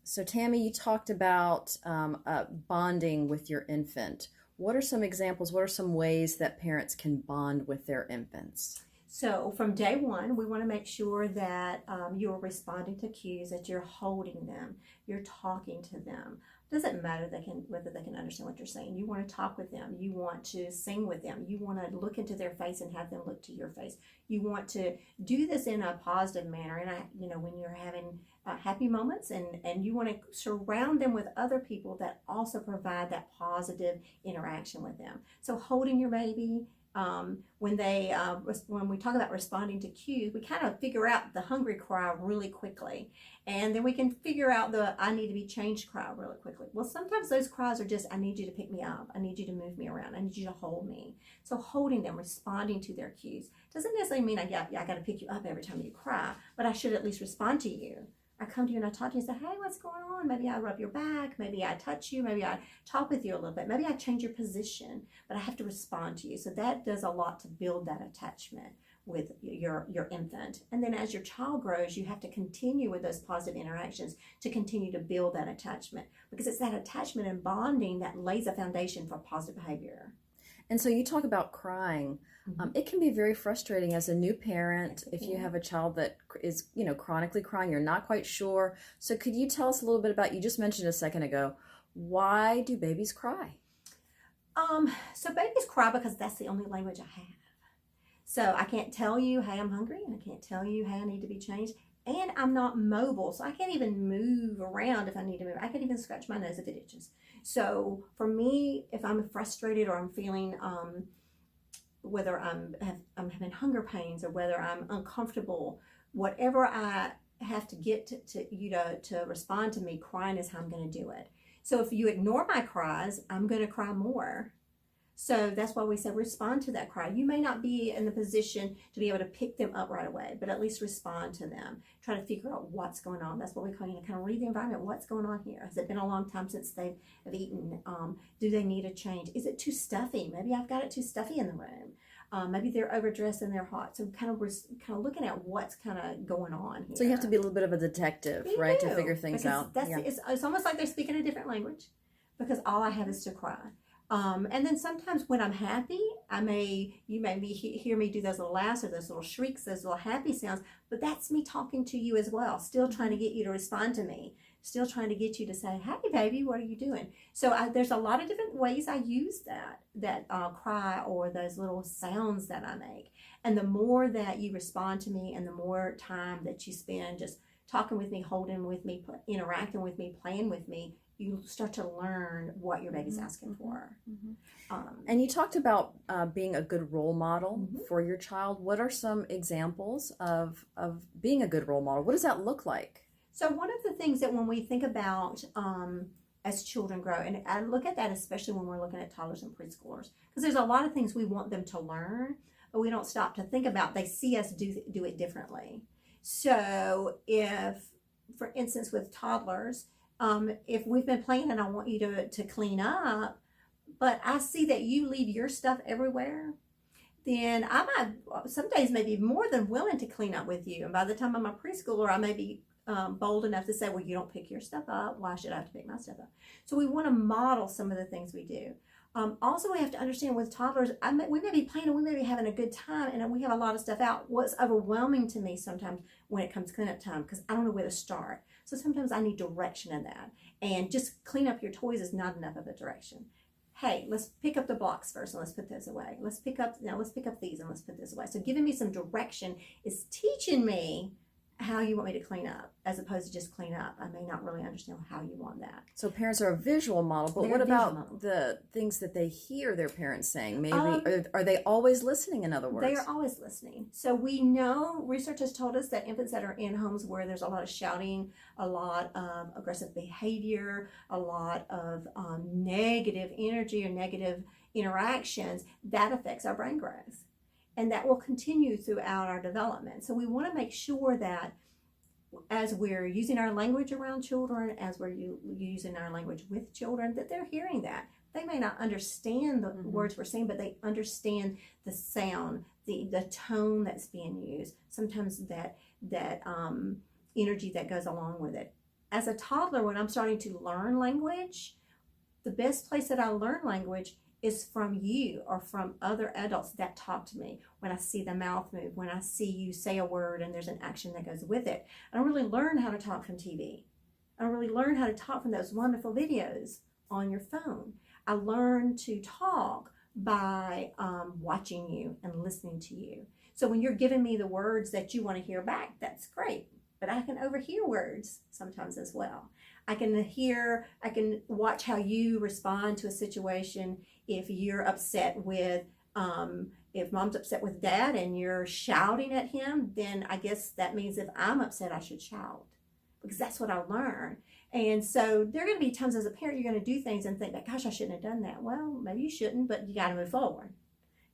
So, Tammy, you talked about bonding with your infant. What are some examples? What are some ways that parents can bond with their infants? So from day one, we want to make sure that you're responding to cues, that you're holding them, you're talking to them. Doesn't matter whether they can understand what you're saying. You want to talk with them. You want to sing with them. You want to look into their face and have them look to your face. You want to do this in a positive manner. And when you're having happy moments, and you want to surround them with other people that also provide that positive interaction with them. So holding your baby, when we talk about responding to cues, we kind of figure out the hungry cry really quickly, and then we can figure out the I need to be changed cry really quickly. Well, sometimes those cries are just I need you to pick me up, I need you to move me around, I need you to hold me. So holding them, responding to their cues, doesn't necessarily mean I got to pick you up every time you cry, but I should at least respond to you. I come to you and I talk to you and say, hey, what's going on? Maybe I rub your back. Maybe I touch you. Maybe I talk with you a little bit. Maybe I change your position, but I have to respond to you. So that does a lot to build that attachment with your infant. And then as your child grows, you have to continue with those positive interactions to continue to build that attachment, because it's that attachment and bonding that lays a foundation for positive behavior. And so you talk about crying. It can be very frustrating as a new parent if you have a child that is, chronically crying. You're not quite sure. So could you tell us a little bit about, you just mentioned a second ago, why do babies cry? So babies cry because that's the only language I have. So I can't tell you, hey, I'm hungry, and I can't tell you, hey, I need to be changed. And I'm not mobile, so I can't even move around if I need to move. I can't even scratch my nose if it itches. So for me, if I'm frustrated or I'm feeling whether I'm having hunger pains or whether I'm uncomfortable, whatever I have to get to you to respond to me, crying is how I'm going to do it. So if you ignore my cries, I'm going to cry more. So that's why we say respond to that cry. You may not be in the position to be able to pick them up right away, but at least respond to them. Try to figure out what's going on. That's what we call, kind of read the environment. What's going on here? Has it been a long time since they have eaten? Do they need a change? Is it too stuffy? Maybe I've got it too stuffy in the room. Maybe they're overdressed and they're hot. So kind of looking at what's kind of going on here. So you have to be a little bit of a detective, right, to figure things out. It's almost like they're speaking a different language, because all I have is to cry. And then sometimes when I'm happy, you may hear me do those little laughs or those little shrieks, those little happy sounds, but that's me talking to you as well, still trying to get you to respond to me, still trying to get you to say, hey, baby, what are you doing? So there's a lot of different ways I use that cry or those little sounds that I make. And the more that you respond to me and the more time that you spend just talking with me, holding with me, interacting with me, playing with me, you start to learn what your baby's asking for. And you talked about being a good role model for your child. What are some examples of being a good role model? What does that look like? So one of the things that when we think about as children grow, and I look at that especially when we're looking at toddlers and preschoolers, because there's a lot of things we want them to learn, but we don't stop to think about. They see us do it differently. So if, for instance, with toddlers, if we've been playing and I want you to clean up, but I see that you leave your stuff everywhere, then I might, some days maybe more than willing to clean up with you. And by the time I'm a preschooler, I may be bold enough to say, well, you don't pick your stuff up. Why should I have to pick my stuff up? So we want to model some of the things we do. Also, we have to understand with toddlers, we may be playing and we may be having a good time and we have a lot of stuff out. What's overwhelming to me sometimes when it comes to cleanup time, because I don't know where to start. So sometimes I need direction in that. And just clean up your toys is not enough of a direction. Hey, let's pick up the blocks first and let's put those away. Let's pick up these and let's put this away. So giving me some direction is teaching me how you want me to clean up, as opposed to just clean up. I may not really understand how you want that. So parents are a visual model, but what about the things that they hear their parents saying? Maybe are they always listening, in other words? They are always listening. So we know, research has told us that infants that are in homes where there's a lot of shouting, a lot of aggressive behavior, a lot of negative energy or negative interactions, that affects our brain growth. And that will continue throughout our development. So we want to make sure that as we're using our language around children, as we're using our language with children, that they're hearing that. They may not understand the words we're saying, but they understand the sound, the tone that's being used. Sometimes that energy that goes along with it. as a toddler, when I'm starting to learn language, the best place that I learn language is from you or from other adults that talk to me. When I see the mouth move, when I see you say a word and there's an action that goes with it. I don't really learn how to talk from TV. I don't really learn how to talk from those wonderful videos on your phone. I learn to talk by watching you and listening to you. So when you're giving me the words that you want to hear back, that's great. But I can overhear words sometimes as well. I can watch how you respond to a situation. If you're upset with, if mom's upset with dad and you're shouting at him, then I guess that means if I'm upset, I should shout, because that's what I learned. And so there are going to be times as a parent, you're going to do things and think that, gosh, I shouldn't have done that. Well, maybe you shouldn't, but you got to move forward.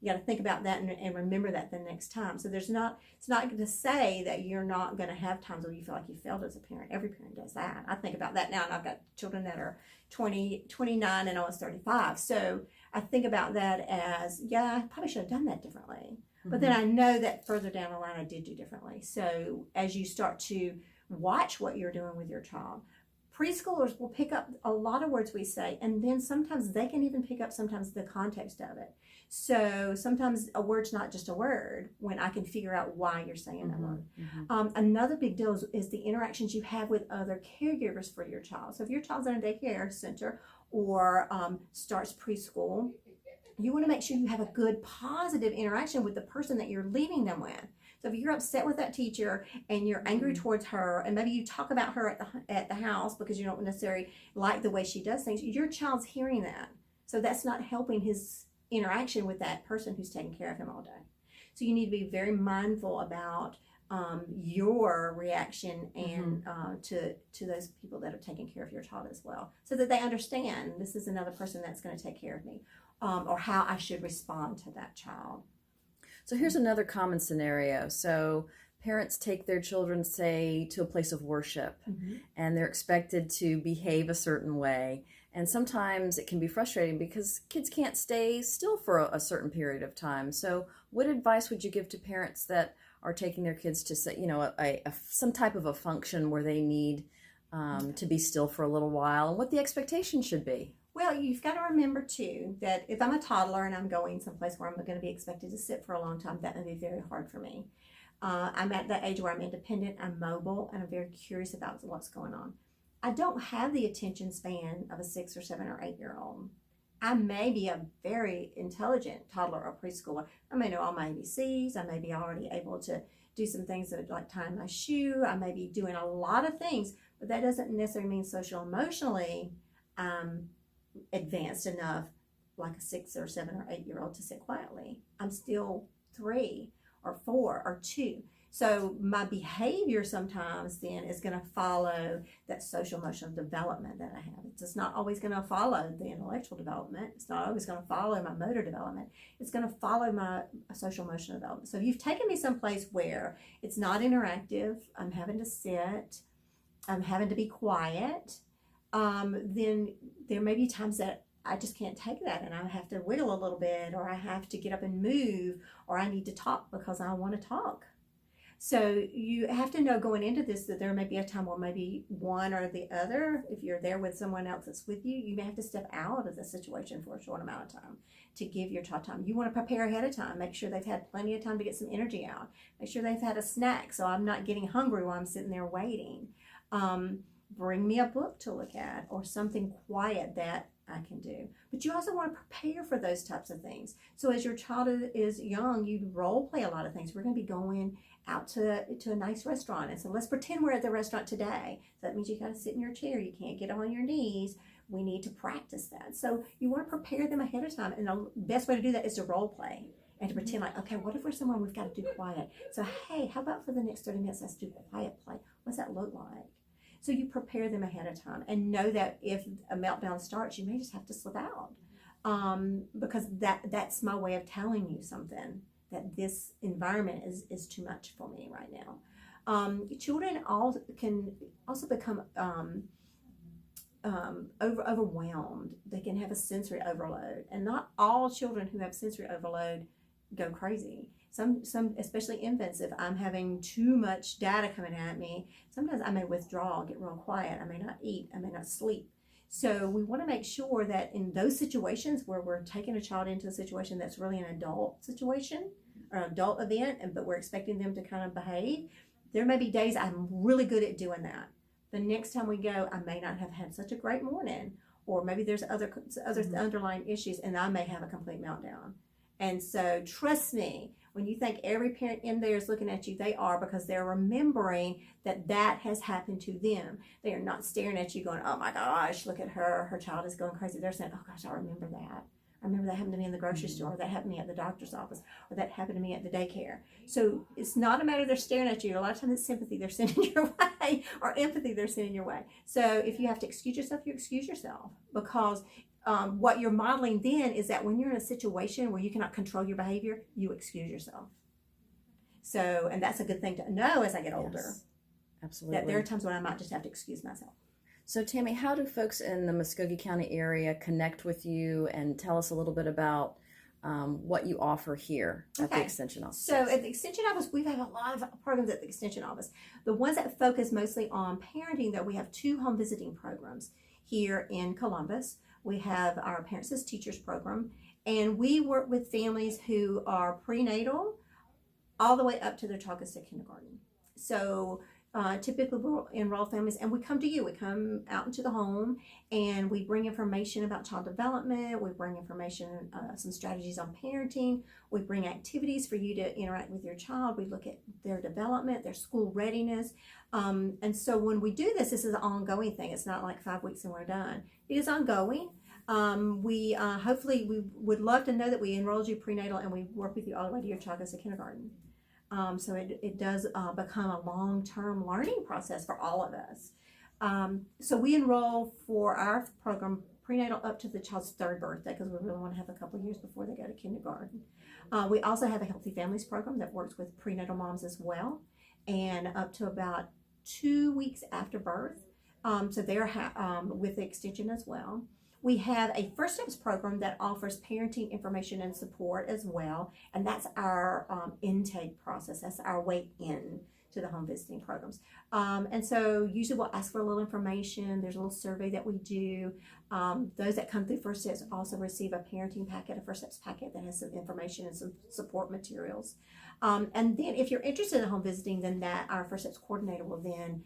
You got to think about that and remember that the next time. So it's not going to say that you're not going to have times where you feel like you failed as a parent. Every parent does that. I think about that now, and I've got children that are 20, 29, and almost 35. So I think about that as, yeah, I probably should have done that differently. Mm-hmm. But then I know that further down the line, I did do differently. So as you start to watch what you're doing with your child, preschoolers will pick up a lot of words we say, and then sometimes they can even pick up sometimes the context of it. So sometimes a word's not just a word when I can figure out why you're saying that word. Mm-hmm. Another big deal is the interactions you have with other caregivers for your child. So if your child's in a daycare center or starts preschool, you want to make sure you have a good positive interaction with the person that you're leaving them with. So if you're upset with that teacher and you're angry towards her, and maybe you talk about her at the house because you don't necessarily like the way she does things, your child's hearing that. So that's not helping his interaction with that person who's taking care of him all day. So you need to be very mindful about your reaction and to those people that are taking care of your child as well, so that they understand this is another person that's going to take care of me, or how I should respond to that child. So here's another common scenario. So parents take their children, say, to a place of worship, and they're expected to behave a certain way. And sometimes it can be frustrating because kids can't stay still for a certain period of time. So what advice would you give to parents that are taking their kids to, say, some type of a function where they need to be still for a little while, and what the expectation should be? Well, you've got to remember, too, that if I'm a toddler and I'm going someplace where I'm going to be expected to sit for a long time, that would be very hard for me. I'm at that age where I'm independent, I'm mobile, and I'm very curious about what's going on. I don't have the attention span of a 6 or 7 or 8-year-old. I may be a very intelligent toddler or preschooler. I may know all my ABCs. I may be already able to do some things that like tying my shoe. I may be doing a lot of things, but that doesn't necessarily mean social emotionally advanced enough like a 6 or 7 or 8-year-old to sit quietly. I'm still 3 or 4 or 2. So my behavior sometimes then is going to follow that social emotional development that I have. It's just not always going to follow the intellectual development. It's not always going to follow my motor development. It's going to follow my social emotional development. So if you've taken me someplace where it's not interactive, I'm having to sit, I'm having to be quiet, then there may be times that I just can't take that and I have to wiggle a little bit, or I have to get up and move, or I need to talk because I want to talk. So you have to know going into this that there may be a time where maybe one or the other, if you're there with someone else that's with you, you may have to step out of the situation for a short amount of time to give your child time. You want to prepare ahead of time. Make sure they've had plenty of time to get some energy out. Make sure they've had a snack so I'm not getting hungry while I'm sitting there waiting. Bring me a book to look at or something quiet that I can do. But you also want to prepare for those types of things. So as your child is young, you role play a lot of things. We're going to be going out to a nice restaurant. And so let's pretend we're at the restaurant today. So that means you got to sit in your chair. You can't get on your knees. We need to practice that. So you want to prepare them ahead of time. And the best way to do that is to role play and to pretend like, okay, what if we're someone we've got to do quiet? So, hey, how about for the next 30 minutes, let's do quiet play. What's that look like? So you prepare them ahead of time and know that if a meltdown starts, you may just have to slip out because that's my way of telling you something, that this environment is too much for me right now. Children can also become overwhelmed. They can have a sensory overload, and not all children who have sensory overload go crazy. Some, especially infants, if I'm having too much data coming at me, sometimes I may withdraw, get real quiet. I may not eat, I may not sleep. So we want to make sure that in those situations where we're taking a child into a situation that's really an adult situation or an adult event, but we're expecting them to kind of behave, there may be days I'm really good at doing that. The next time we go, I may not have had such a great morning, or maybe there's other underlying issues, and I may have a complete meltdown. And so trust me, when you think every parent in there is looking at you, they are, because they're remembering that that has happened to them. They are not staring at you going, oh my gosh, look at her child is going crazy. They're saying, oh gosh, I remember that. I remember that happened to me in the grocery store, or that happened to me at the doctor's office, or that happened to me at the daycare. So it's not a matter they're staring at you. A lot of times it's sympathy they're sending your way, or empathy they're sending your way. So if you have to excuse yourself, you excuse yourself, because what you're modeling then is that when you're in a situation where you cannot control your behavior, you excuse yourself. So, and that's a good thing to know as I get older. Yes, absolutely. That there are times when I might just have to excuse myself. So, Tammy, how do folks in the Muskogee County area connect with you, and tell us a little bit about what you offer here at the Extension Office? So at the Extension Office, we have a lot of programs at the Extension Office. The ones that focus mostly on parenting, though, we have 2 home visiting programs here in Columbus. We have our Parents as Teachers program, and we work with families who are prenatal all the way up to their child goes to kindergarten. So typically we'll enroll families, and we come to you. We come out into the home, and we bring information about child development. We bring information, some strategies on parenting. We bring activities for you to interact with your child. We look at their development, their school readiness. And so when we do this, this is an ongoing thing. It's not like 5 weeks and we're done. It is ongoing. We hopefully we would love to know that we enrolled you prenatal, and we work with you all the way to your child goes to kindergarten. So it does become a long-term learning process for all of us. So we enroll for our program prenatal up to the child's 3rd birthday, because we really want to have a couple of years before they go to kindergarten. We also have a Healthy Families program that works with prenatal moms as well, and up to about 2 weeks after birth. So they're with the extension as well. We have a First Steps program that offers parenting information and support as well, and that's our intake process. That's our way in to the home visiting programs. And so usually we'll ask for a little information. There's a little survey that we do. Those that come through First Steps also receive a parenting packet, a First Steps packet that has some information and some support materials. And then if you're interested in home visiting, then that our First Steps coordinator will then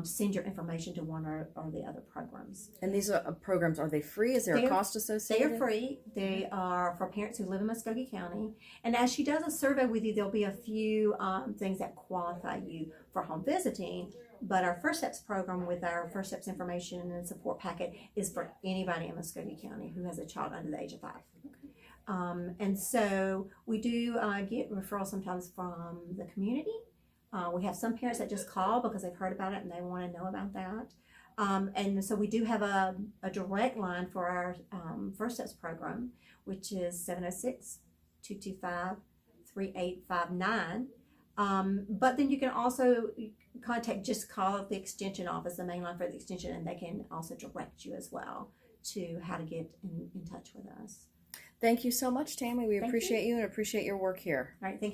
send your information to one or the other programs. And these programs, are they free? Is there a cost associated? They are free. They are for parents who live in Muskogee County. And as she does a survey with you, there'll be a few things that qualify you for home visiting. But our First Steps program with our First Steps information and support packet is for anybody in Muskogee County who has a child under the age of 5. And so we do get referrals sometimes from the community. We have some parents that just call because they've heard about it and they want to know about that. And so we do have a direct line for our First Steps program, which is 706-225-3859. But then you can also call the extension office, the main line for the extension, and they can also direct you as well to how to get in touch with us. Thank you so much, Tammy. We appreciate you and appreciate your work here. All right, thank you.